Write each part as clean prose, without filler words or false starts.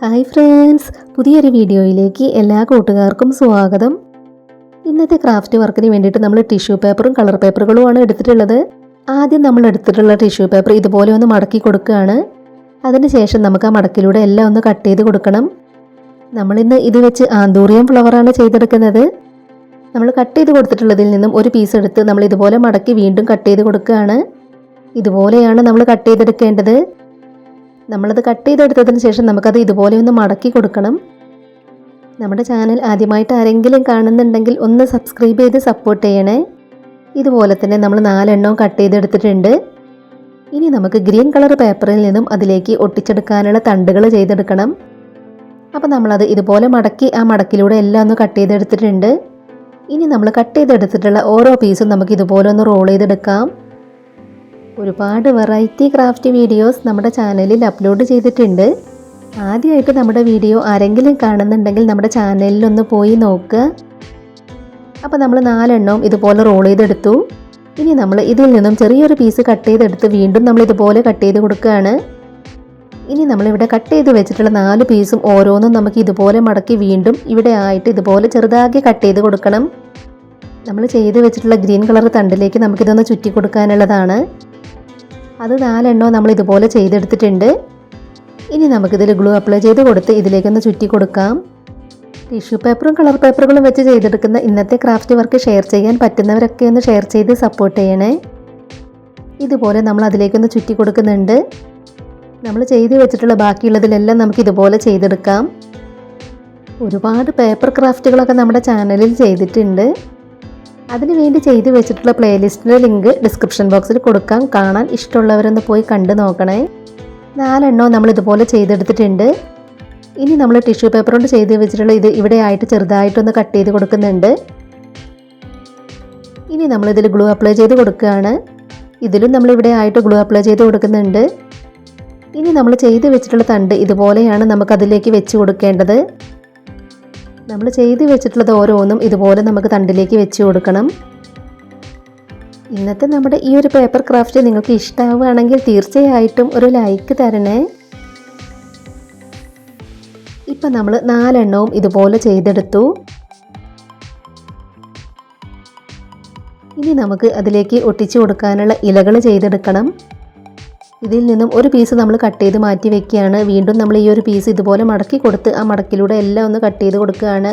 Hi friends, പുതിയൊരു വീഡിയോയിലേക്ക് എല്ലാ കൂട്ടുകാർക്കും സ്വാഗതം. ഇന്നത്തെ ക്രാഫ്റ്റ് വർക്കിന് വേണ്ടിയിട്ട് നമ്മൾ ടിഷ്യൂ പേപ്പറും കളർ പേപ്പറുകളുമാണ് എടുത്തിട്ടുള്ളത്. ആദ്യം നമ്മൾ എടുത്തിട്ടുള്ള ടിഷ്യൂ പേപ്പർ ഇതുപോലെ ഒന്ന് മടക്കി കൊടുക്കുകയാണ്. അതിനുശേഷം നമുക്ക് ആ മടക്കിലൂടെ എല്ലാം ഒന്ന് കട്ട് ചെയ്ത് കൊടുക്കണം. നമ്മളിന്ന് ഇത് വെച്ച് ആന്തൂറിയം ഫ്ലവറാണ് ചെയ്തെടുക്കുന്നത്. നമ്മൾ കട്ട് ചെയ്ത് കൊടുത്തിട്ടുള്ളതിൽ നിന്നും ഒരു പീസ് എടുത്ത് നമ്മൾ ഇതുപോലെ മടക്കി വീണ്ടും കട്ട് ചെയ്ത് കൊടുക്കുകയാണ്. ഇതുപോലെയാണ് നമ്മൾ കട്ട് ചെയ്തെടുക്കേണ്ടത്. നമ്മളത് കട്ട് ചെയ്തെടുത്തതിന് ശേഷം നമുക്കത് ഇതുപോലെ ഒന്ന് മടക്കി കൊടുക്കണം. നമ്മുടെ ചാനൽ ആദ്യമായിട്ട് ആരെങ്കിലും കാണുന്നുണ്ടെങ്കിൽ ഒന്ന് സബ്സ്ക്രൈബ് ചെയ്ത് സപ്പോർട്ട് ചെയ്യണേ. ഇതുപോലെ തന്നെ നമ്മൾ 4 എണ്ണവും കട്ട് ചെയ്തെടുത്തിട്ടുണ്ട്. ഇനി നമുക്ക് ഗ്രീൻ കളർ പേപ്പറിൽ നിന്നും അതിലേക്ക് ഒട്ടിച്ചെടുക്കാനുള്ള തണ്ടുകൾ ചെയ്തെടുക്കണം. അപ്പോൾ നമ്മളത് ഇതുപോലെ മടക്കി ആ മടക്കിലൂടെ എല്ലാം ഒന്ന് കട്ട് ചെയ്തെടുത്തിട്ടുണ്ട്. ഇനി നമ്മൾ കട്ട് ചെയ്തെടുത്തിട്ടുള്ള ഓരോ പീസും നമുക്ക് ഇതുപോലെ ഒന്ന് റോൾ ചെയ്തെടുക്കാം. ഒരുപാട് വെറൈറ്റി ക്രാഫ്റ്റ് വീഡിയോസ് നമ്മുടെ ചാനലിൽ അപ്ലോഡ് ചെയ്തിട്ടുണ്ട്. ആദ്യമായിട്ട് നമ്മുടെ വീഡിയോ ആരെങ്കിലും കാണുന്നുണ്ടെങ്കിൽ നമ്മുടെ ചാനലിലൊന്ന് പോയി നോക്കുക. അപ്പോൾ നമ്മൾ 4 എണ്ണവും ഇതുപോലെ റോൾ ചെയ്തെടുത്തു. ഇനി നമ്മൾ ഇതിൽ നിന്നും ചെറിയൊരു പീസ് കട്ട് ചെയ്തെടുത്ത് വീണ്ടും നമ്മൾ ഇതുപോലെ കട്ട് ചെയ്ത് കൊടുക്കുകയാണ്. ഇനി നമ്മളിവിടെ കട്ട് ചെയ്ത് വെച്ചിട്ടുള്ള 4 പീസും ഓരോന്നും നമുക്ക് ഇതുപോലെ മടക്കി വീണ്ടും ഇവിടെ ആയിട്ട് ഇതുപോലെ ചെറുതാക്കി കട്ട് ചെയ്ത് കൊടുക്കണം. നമ്മൾ ചെയ്ത് വെച്ചിട്ടുള്ള ഗ്രീൻ കളർ തണ്ടിലേക്ക് നമുക്കിതൊന്ന് ചുറ്റി കൊടുക്കാനുള്ളതാണ്. അത് 4 എണ്ണവും നമ്മൾ ഇതുപോലെ ചെയ്തെടുത്തിട്ടുണ്ട്. ഇനി നമുക്കിതിൽ ഗ്ലൂ അപ്ലൈ ചെയ്ത് കൊടുത്ത് ഇതിലേക്കൊന്ന് ചുറ്റി കൊടുക്കാം. ടിഷ്യൂ പേപ്പറും കളർ പേപ്പറുകളും വെച്ച് ചെയ്തെടുക്കുന്ന ഇന്നത്തെ ക്രാഫ്റ്റ് വർക്ക് ഷെയർ ചെയ്യാൻ പറ്റുന്നവരൊക്കെ ഒന്ന് ഷെയർ ചെയ്ത് സപ്പോർട്ട് ചെയ്യണേ. ഇതുപോലെ നമ്മൾ അതിലേക്കൊന്ന് ചുറ്റി കൊടുക്കുന്നുണ്ട്. നമ്മൾ ചെയ്ത് വെച്ചിട്ടുള്ള ബാക്കിയുള്ളതിലെല്ലാം നമുക്ക് ഇതുപോലെ ചെയ്തെടുക്കാം. ഒരുപാട് പേപ്പർ ക്രാഫ്റ്റുകളൊക്കെ നമ്മുടെ ചാനലിൽ ചെയ്തിട്ടുണ്ട്. അതിനുവേണ്ടി ചെയ്ത് വെച്ചിട്ടുള്ള പ്ലേലിസ്റ്റിൻ്റെ ലിങ്ക് ഡിസ്ക്രിപ്ഷൻ ബോക്സിൽ കൊടുക്കാം. കാണാൻ ഇഷ്ടമുള്ളവരൊന്ന് പോയി കണ്ടു നോക്കണേ. 4 എണ്ണവും നമ്മൾ ഇതുപോലെ ചെയ്തെടുത്തിട്ടുണ്ട്. ഇനി നമ്മൾ ടിഷ്യൂ പേപ്പർ കൊണ്ട് ചെയ്ത് വെച്ചിട്ടുള്ള ഇത് ഇവിടെ ആയിട്ട് ചെറുതായിട്ടൊന്ന് കട്ട് ചെയ്ത് കൊടുക്കുന്നുണ്ട്. ഇനി നമ്മളിതിൽ ഗ്ലൂ അപ്ലൈ ചെയ്ത് കൊടുക്കുകയാണ്. ഇതിലും നമ്മളിവിടെ ആയിട്ട് ഗ്ലൂ അപ്ലൈ ചെയ്ത് കൊടുക്കുന്നുണ്ട്. ഇനി നമ്മൾ ചെയ്ത് വെച്ചിട്ടുള്ള തണ്ട് ഇതുപോലെയാണ് നമുക്കതിലേക്ക് വെച്ച് കൊടുക്കേണ്ടത്. നമ്മൾ ചെയ്ത് വെച്ചിട്ടുള്ളത് ഓരോന്നും ഇതുപോലെ നമുക്ക് തണ്ടിലേക്ക് വെച്ച് കൊടുക്കണം. ഇന്നത്തെ നമ്മുടെ ഈ ഒരു പേപ്പർ ക്രാഫ്റ്റ് നിങ്ങൾക്ക് ഇഷ്ടമാവുകയാണെങ്കിൽ തീർച്ചയായിട്ടും ഒരു ലൈക്ക് തരണേ. ഇപ്പം നമ്മൾ 4 എണ്ണവും ഇതുപോലെ ചെയ്തെടുത്തു. ഇനി നമുക്ക് അതിലേക്ക് ഒട്ടിച്ചു കൊടുക്കാനുള്ള ഇലകൾ ചെയ്തെടുക്കണം. ഇതിൽ നിന്നും ഒരു പീസ് നമ്മൾ കട്ട് ചെയ്ത് മാറ്റി വെക്കുകയാണ്. വീണ്ടും നമ്മൾ ഈ ഒരു പീസ് ഇതുപോലെ മടക്കി കൊടുത്ത് ആ മടക്കിലൂടെ എല്ലാം ഒന്ന് കട്ട് ചെയ്ത് കൊടുക്കുകയാണ്.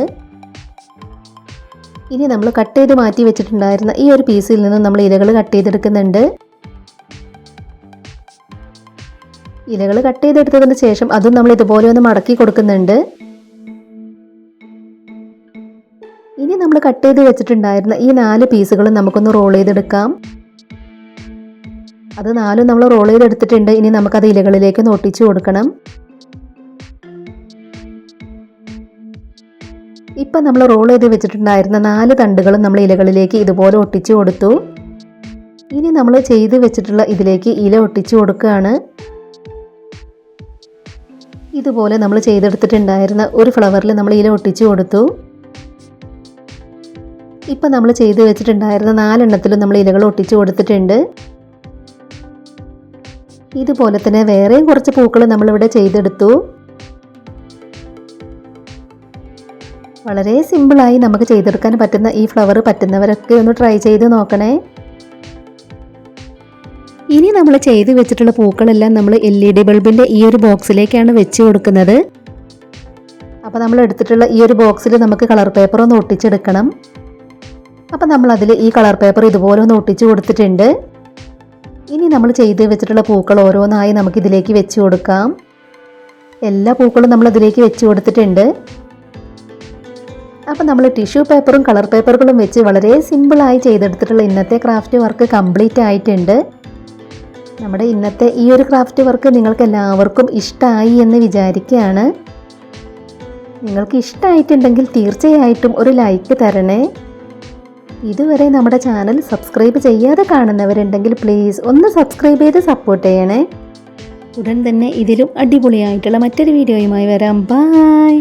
ഇനി നമ്മൾ കട്ട് ചെയ്ത് മാറ്റി വെച്ചിട്ടുണ്ടായിരുന്ന ഈ ഒരു പീസിൽ നിന്നും നമ്മൾ ഇലകൾ കട്ട് ചെയ്തെടുക്കുന്നുണ്ട്. ഇലകൾ കട്ട് ചെയ്തെടുത്തതിന് ശേഷം അതും നമ്മൾ ഇതുപോലെ ഒന്ന് മടക്കി കൊടുക്കുന്നുണ്ട്. ഇനി നമ്മൾ കട്ട് ചെയ്ത് വെച്ചിട്ടുണ്ടായിരുന്ന ഈ 4 പീസുകളും നമുക്കൊന്ന് റോൾ ചെയ്തെടുക്കാം. അത് 4 നമ്മൾ റോൾ ചെയ്തെടുത്തിട്ടുണ്ട്. ഇനി നമുക്കത് ഇലകളിലേക്ക് ഒന്ന് ഒട്ടിച്ചു കൊടുക്കണം. ഇപ്പം നമ്മൾ റോൾ ചെയ്ത് വെച്ചിട്ടുണ്ടായിരുന്ന 4 തണ്ടുകളും നമ്മൾ ഇലകളിലേക്ക് ഇതുപോലെ ഒട്ടിച്ചു കൊടുത്തു. ഇനി നമ്മൾ ചെയ്ത് വെച്ചിട്ടുള്ള ഇതിലേക്ക് ഇല ഒട്ടിച്ചു കൊടുക്കുകയാണ്. ഇതുപോലെ നമ്മൾ ചെയ്തെടുത്തിട്ടുണ്ടായിരുന്ന ഒരു ഫ്ലവറിൽ നമ്മൾ ഇല ഒട്ടിച്ചു കൊടുത്തു. ഇപ്പം നമ്മൾ ചെയ്ത് വെച്ചിട്ടുണ്ടായിരുന്ന 4 എണ്ണത്തിലും നമ്മൾ ഇലകൾ ഒട്ടിച്ചു കൊടുത്തിട്ടുണ്ട്. ഇതുപോലെ തന്നെ വേറെയും കുറച്ച് പൂക്കൾ നമ്മളിവിടെ ചെയ്തെടുത്തു. വളരെ സിമ്പിളായി നമുക്ക് ചെയ്തെടുക്കാൻ പറ്റുന്ന ഈ ഫ്ലവർ പറ്റുന്നവരൊക്കെ ഒന്ന് ട്രൈ ചെയ്ത് നോക്കണേ. ഇനി നമ്മൾ ചെയ്ത് വെച്ചിട്ടുള്ള പൂക്കളെല്ലാം നമ്മൾ LED ബൾബിൻ്റെ ഈ ഒരു ബോക്സിലേക്കാണ് വെച്ച് കൊടുക്കുന്നത്. അപ്പോൾ നമ്മൾ എടുത്തിട്ടുള്ള ഈ ഒരു ബോക്സിൽ നമുക്ക് കളർ പേപ്പർ ഒന്ന് ഒട്ടിച്ചെടുക്കണം. അപ്പോൾ നമ്മൾ അതിൽ ഈ കളർ പേപ്പർ ഇതുപോലെ ഒന്ന് ഒട്ടിച്ചു കൊടുത്തിട്ടുണ്ട്. ഇനി നമ്മൾ ചെയ്ത് വെച്ചിട്ടുള്ള പൂക്കൾ ഓരോന്നായി നമുക്കിതിലേക്ക് വെച്ച് കൊടുക്കാം. എല്ലാ പൂക്കളും നമ്മൾ ഇതിലേക്ക് വെച്ച് കൊടുത്തിട്ടുണ്ട്. അപ്പോൾ നമ്മൾ ടിഷ്യൂ പേപ്പറും കളർ പേപ്പറുകളും വെച്ച് വളരെ സിമ്പിളായി ചെയ്തെടുത്തിട്ടുള്ള ഇന്നത്തെ ക്രാഫ്റ്റ് വർക്ക് കംപ്ലീറ്റ് ആയിട്ടുണ്ട്. നമ്മുടെ ഇന്നത്തെ ഈ ഒരു ക്രാഫ്റ്റ് വർക്ക് നിങ്ങൾക്ക് എല്ലാവർക്കും ഇഷ്ടമായി എന്ന് വിചാരിക്കുകയാണ്. നിങ്ങൾക്ക് ഇഷ്ടമായിട്ടുണ്ടെങ്കിൽ തീർച്ചയായിട്ടും ഒരു ലൈക്ക് തരണേ. ഇതുവരെ നമ്മുടെ ചാനൽ സബ്സ്ക്രൈബ് ചെയ്യാതെ കാണുന്നവരുണ്ടെങ്കിൽ പ്ലീസ് ഒന്ന് സബ്സ്ക്രൈബ് ചെയ്ത് സപ്പോർട്ട് ചെയ്യണേ. ഉടൻ തന്നെ ഇതിലും അടിപൊളിയായിട്ടുള്ള മറ്റൊരു വീഡിയോയുമായി വരാം. ബൈ.